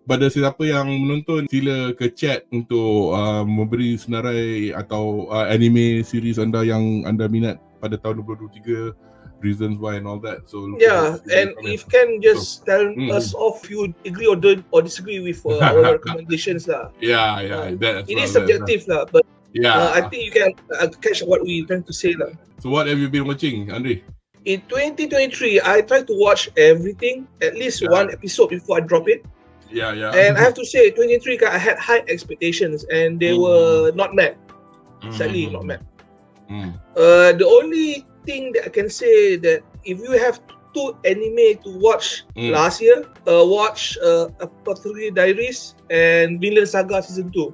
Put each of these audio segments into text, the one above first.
Pada sesiapa yang menonton, sila ke chat untuk memberi senarai atau anime series anda yang anda minat pada tahun 2023, reasons why and all that. So and if can just tell us off you agree or disagree with our recommendations lah. That it is subjective lah, but I think you can catch what we trying to say lah. So what have you been watching, Andre? In 2023, I try to watch everything, at least one episode before I drop it. And I have to say, 2023, I had high expectations and they were not met. Sadly, not met. The only thing that I can say that if you have two anime to watch last year, watch Diaries and Vinland Saga Season 2.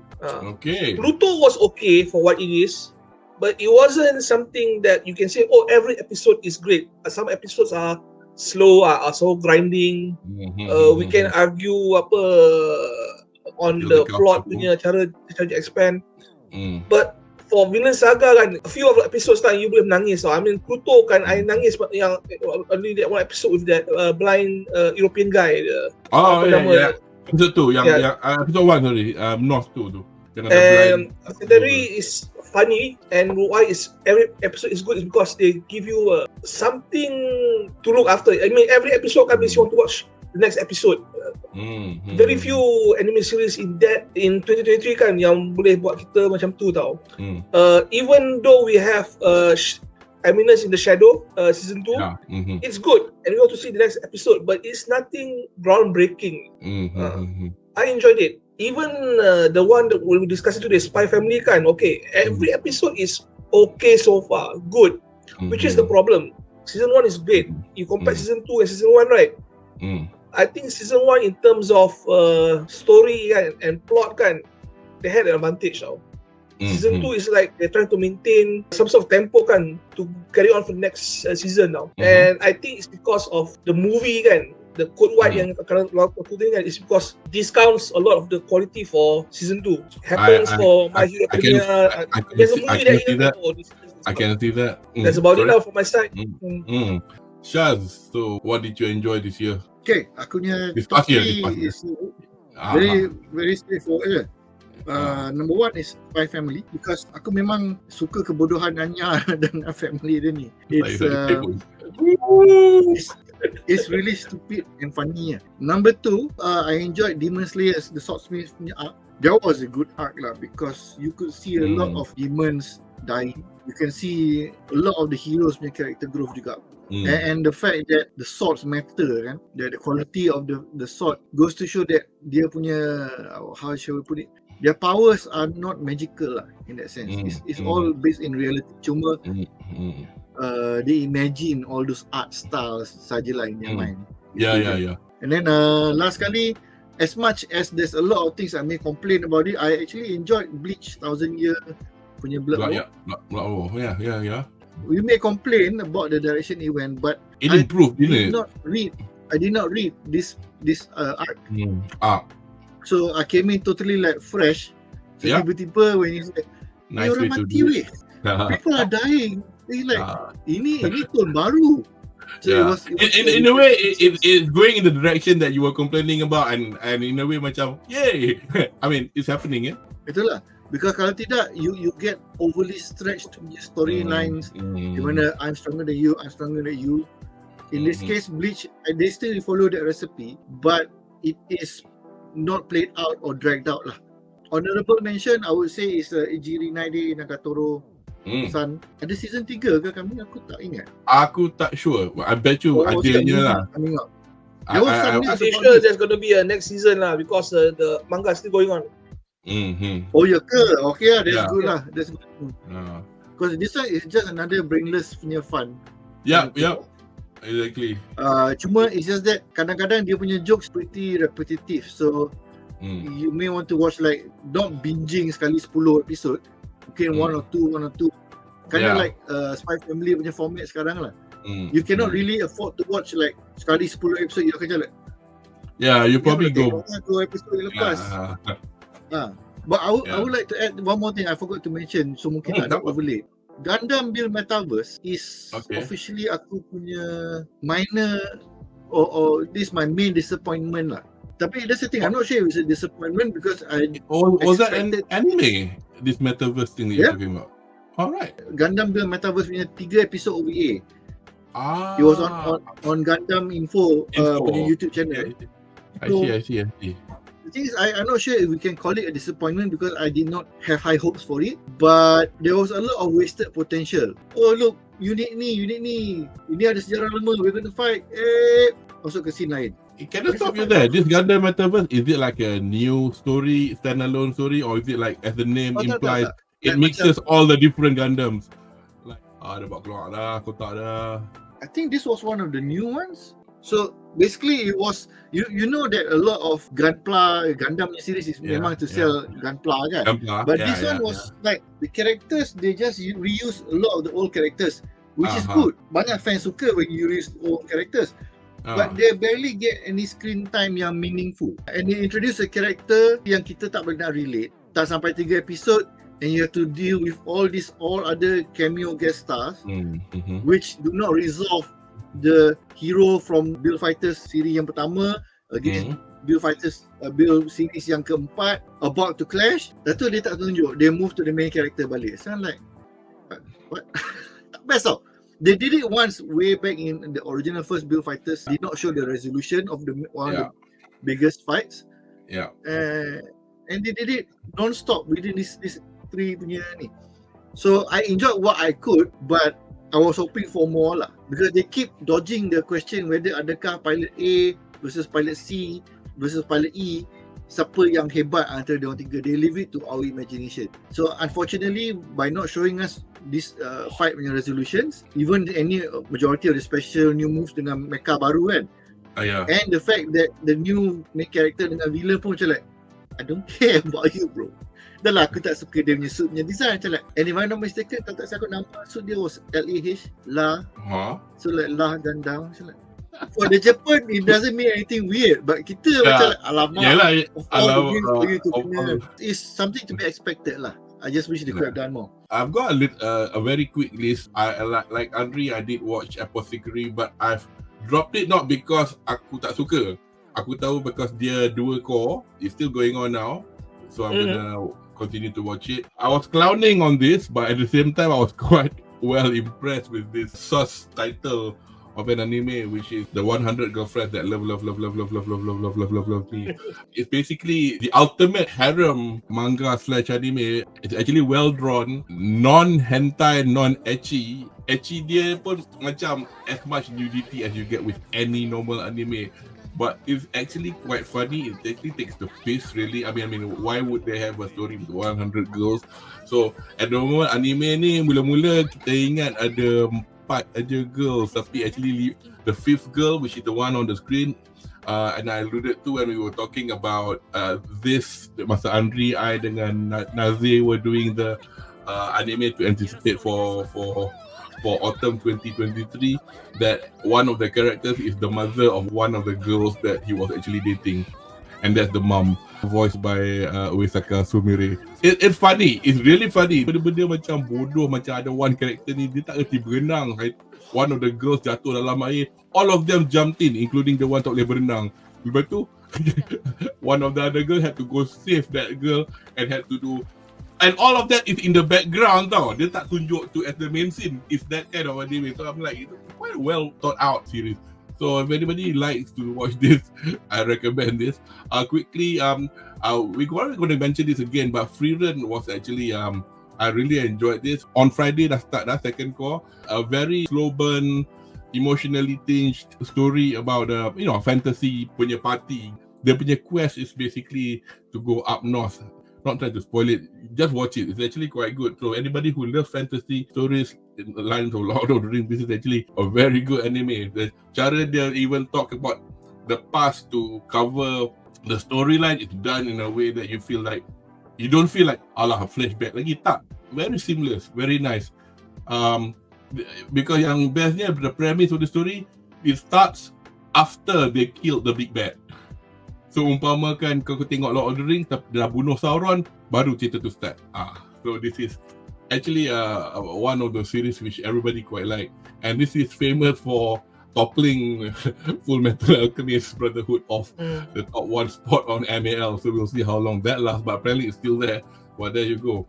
Pluto was okay for what it is, but it wasn't something that you can say, oh, every episode is great. Some episodes are slow, are so grinding. We can argue on the plot punya cara expand. But for Vinland Saga kan, a few of the episodes kan you boleh menangis. I mean Pluto kan, I nangis yang only that one episode with that blind European guy. Episode 2 yang episode 1 sorry, North 2 tu. And Dari is funny, and why is every episode is good is because they give you something to look after. I mean every episode kan makes you want to watch the next episode. Very few anime series in 2023 kan yang boleh buat kita macam tu tau. Even though we have Eminence in the Shadow season 2, it's good and we want to see the next episode, but it's nothing groundbreaking. I enjoyed it. Even the one that we'll be discussing today, Spy Family kan, okay, every episode is okay so far, good, which is the problem. Season 1 is great. You compare season 2 and season 1, right? I think season 1 in terms of story and plot kan, they had an advantage now. Season 2 is like they're trying to maintain some sort of tempo kan to carry on for the next season now. And I think it's because of the movie kan, the code white yang akan aku tengok is because discounts a lot of the quality for season 2. Happens for My Hero Academia. There's a movie that you know. I can see that. That's about it now from my side. Shaz, so what did you enjoy this year? Okay, aku punya top 3 is very straightforward. Number 1 is Spy Family, because aku memang suka kebodohan Anya dengan family dia ni. It's really stupid and funny. Number 2, I enjoyed Demon Slayer's The Swordsmith punya arc. That was a good arc lah, because you could see a lot of demons dying. You can see a lot of the heroes punya character growth juga. And the fact that the swords matter kan, that the quality of the sword goes to show that dia punya, how shall we put it, their powers are not magical lah in that sense. It's all based in reality. Cuma they imagine all those art styles sajalah in their mind. And then last kali, as much as there's a lot of things I may complain about it, I actually enjoyed Bleach 1000 Year punya Blood War. We may complain about the direction it went, but it improved, didn't it? I did not read this arc. So I came in totally like fresh. So tiba-tiba when you say, nice orang mati weh, people are dying. They like, ini tone baru. So it was in a way, it's going in the direction that you were complaining about, and in a way macam, yay! I mean, it's happening, yeah. Itulah. Because kalau tidak, you get overly stretched storylines. Di mana I'm stronger than you. In this case, Bleach, they still follow that recipe, but it is not played out or dragged out lah. Honorable mention, I would say is Ijiri Naide Nagatoro San. Ada season 3 ke kami? Aku tak ingat. Aku tak sure. I bet you adanya lah. I'm sure there's going to be a next season lah, because the manga is still going on. Oh ya ke? Okay lah, that's good lah. That's good. Because this one is just another brainless punya fun. Yep. Exactly. Cuma it's just that kadang-kadang dia punya jokes pretty repetitive. So you may want to watch like, not binging sekali 10 episode. Mungkin one or two. Kind of like Spy Family punya format sekarang lah. You cannot really afford to watch like sekali 10 episode. You akan jalan. Yeah, you probably go 2 episode lepas. But I would like to add one more thing I forgot to mention. So mungkin tak overlay. Gundam Build Metaverse is officially aku punya minor or this my main disappointment lah. Tapi that's the thing, I'm not sure if it's a disappointment because I Was that an expected- anime? This metaverse thing that you're talking about? Alright. Gundam the Metaverse punya 3 episod OVA. Ah. It was on Gundam Info, punya YouTube channel. I see. The thing is, I'm not sure if we can call it a disappointment because I did not have high hopes for it. But there was a lot of wasted potential. Oh look, unit ni. Ini ada sejarah lama, we're going to fight. Masuk ke scene lain. Can I stop you there? This Gundam Metaverse, is it like a new story, standalone story, or is it like, as the name implies, it mixes all the different Gundams? Like, ada buat keluar dah, kotak dah. I think this was one of the new ones. So basically it was, you know that a lot of Gundam series is memang to sell Gunpla kan? But this one was like the characters, they just reuse a lot of the old characters, which is good. Banyak fans suka when you reuse old characters. But they barely get any screen time yang meaningful. And they introduce a character yang kita tak boleh nak relate. Tak sampai 3 episod and you have to deal with all other cameo guest stars, which do not resolve the hero from Build Fighters series yang pertama against Build Fighters Build series yang keempat about to clash. Lepas tu dia tak tunjuk, they move to the main character balik. So I'm like, what? Best tau. They did it once way back in the original first Build Fighters. Did not show the resolution of one of the biggest fights. And they did it non-stop within this 3 punya ni. So I enjoyed what I could, but I was hoping for more lah, because they keep dodging the question whether adakah pilot A versus pilot C versus pilot E, siapa yang hebat antara diorang tiga. They leave it to our imagination. So unfortunately, by not showing us this fight punya resolutions, even any majority of the special new moves dengan mecha baru kan, and the fact that the new main character dengan villain pun macam like, I don't care about you bro. Dah lah aku tak suka dia punya suit punya design macam like, and if I'm not mistaken, tak saya nama suit dia was LAH, so like lah Gundam macam like, for the Japan it doesn't mean anything weird, but kita macam like, alamak, of all the wins for you to it's something to be expected lah. I just wish they could have done more. I've got a very quick list. I like Andre, I did watch Apothecary, but I've dropped it not because aku tak suka. Aku tahu because dia 2 core, it's still going on now, so I'm gonna continue to watch it. I was clowning on this, but at the same time I was quite well impressed with this sus title of an anime, which is the 100 girlfriends that love me. It's basically the ultimate harem manga / anime. It's actually well drawn, non-hentai, non-ecchi. Ecchi dia pun macam as much nudity as you get with any normal anime. But it's actually quite funny. It actually takes the piss really. I mean, why would they have a story with 100 girls? So at the moment anime ni mula-mula kita ingat ada 4 aja girls, tapi actually the 5th girl, which is the one on the screen, and I alluded to when we were talking about this, masa Andri, I dengan Nazir were doing the anime to anticipate for autumn 2023, that one of the characters is the mother of one of the girls that he was actually dating, and that's the mom, voiced by Uesaka Sumire. It's funny, it's really funny. Benda-benda macam bodoh, macam ada one character ni dia tak erti berenang, one of the girls jatuh dalam air, all of them jumped in, including the one tak boleh berenang. Lepas tu one of the other girl had to go save that girl and had to do, and all of that is in the background tau. Dia tak tunjuk to as the main scene. It's that kind of anime. So I'm like, it's quite well thought out series. So if anybody likes to watch this, I recommend this. Quickly, we're probably going to mention this again, but Freerun was actually, I really enjoyed this. On Friday, dah start second core. A very slow burn, emotionally tinged story about fantasy punya party. Their punya quest is basically to go up north. Not trying to spoil it, just watch it. It's actually quite good. So anybody who loves fantasy stories in the lines of Lord of the Rings, this is actually a very good anime. The cara dia even talk about the past to cover the storyline is done in a way that you feel like, you don't feel like alah flashback lagi, tak. Very seamless, very nice. Because yang bestnya, the premise of the story, it starts after they killed the big bad. So umpamakan kau tengok Lord of the Rings, dah bunuh Sauron, baru cerita tu start. So this is actually one of the series which everybody quite like. And this is famous for toppling Full Metal Alchemist Brotherhood off Mm. the top one spot on MAL. So we'll see how long that lasts. But apparently it's still there. Well, there you go.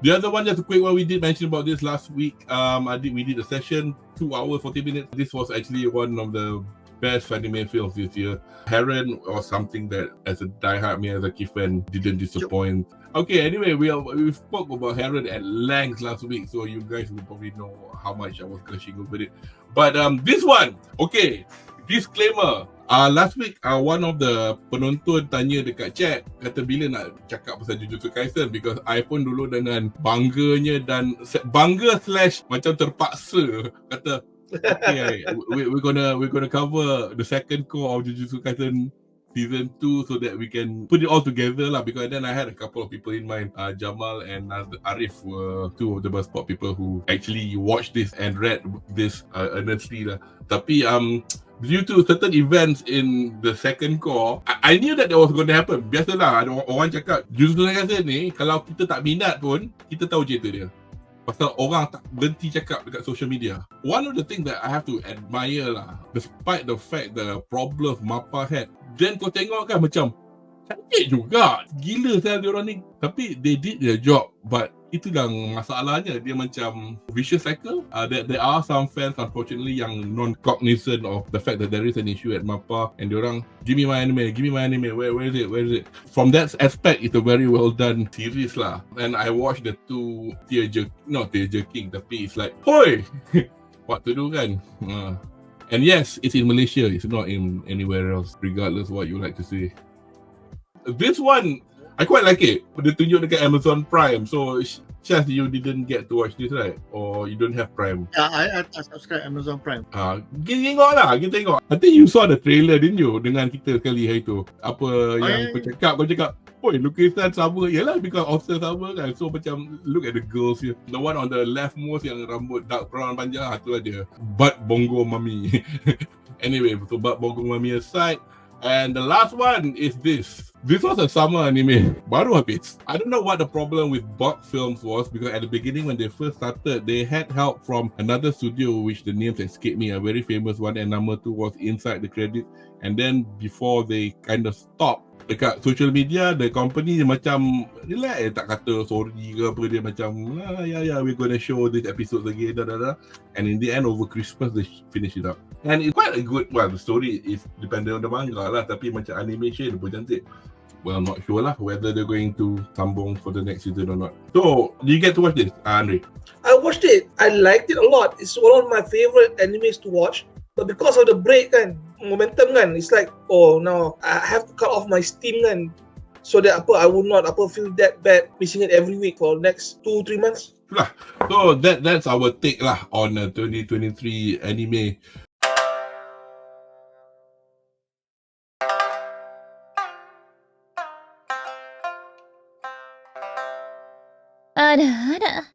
The other one, just a quick one, we did mention about this last week. We did a session, 2 hours, 40 minutes. This was actually one of the best anime films this year. Heron was something that, as a diehard Miyazaki fan, didn't disappoint. Okay, anyway, we spoke about Heron at length last week, so you guys will probably know how much I was gushing over it. But this one, okay, disclaimer. Last week, one of the penonton tanya dekat chat, kata bila nak cakap pasal Jujutsu Kaisen, because I pun dulu dengan bangganya dan bangga / macam terpaksa kata, okay, we're gonna cover the second core of Jujutsu Kaisen season 2 so that we can put it all together lah, because then I had a couple of people in mind. Jamal and Arif were two of the best spot people who actually watched this and read this earnestly lah. Tapi due to certain events in the second core, I knew that was going to happen. Biasalah, ada orang cakap Jujutsu Kaisen ni, kalau kita tak minat pun, kita tahu cerita dia. Pasal orang tak berhenti cakap dekat social media. One of the things that I have to admire lah, despite the fact the problems MAPPA had, then kau tengok kan macam cantik juga, gila saya diorang ni. Tapi they did their job. But itu yang masalahnya, dia macam vicious cycle. There are some fans unfortunately yang non-cognizant of the fact that there is an issue at MAPPA, and diorang, give me my anime, where is it? From that aspect, it's a very well done series lah. And I watched the two not tear-jerking, tapi it's like, hoi, what to do kan? And yes, it's in Malaysia, it's not in anywhere else, regardless what you like to say. This one, I quite like it. Dia tunjuk dekat Amazon Prime. So, Shaz, you didn't get to watch this, right? Or you don't have Prime? Yeah, I subscribe Amazon Prime. Kita tengok lah, kita tengok. I think you saw the trailer, didn't you? Dengan kita sekali hari tu. Apa yang kau cakap, oi, lukisan sama. Yalah, because author sama kan. So, macam, look at the girls here. The one on the leftmost yang rambut dark brown panjang, tu ada. Butt Bongo Mami. Anyway, so Butt Bongo Mami aside. And the last one is this. This was a summer anime. Baru habis. I don't know what the problem with Bot Films was, because at the beginning when they first started, they had help from another studio which the names escape me, a very famous one, and number 2 was inside the credit. And then before they kind of stopped, dekat social media, the company macam relax, tak kata sorry ke apa, dia macam yeah, we're gonna show this episode again, and in the end over Christmas they finish it up. And it's quite a good, well, the story is dependent on the manga lah, tapi macam animation pun cantik. Well, I'm not sure lah whether they're going to sambung for the next season or not. So, do you get to watch this, Andre? I watched it. I liked it a lot. It's one of my favorite animes to watch. But because of the break kan, momentum kan, it's like, oh, now I have to cut off my steam kan, so that I will not feel that bad missing it every week for the next 2-3 months. Lah. So, that's our take lah on 2023 anime. Ada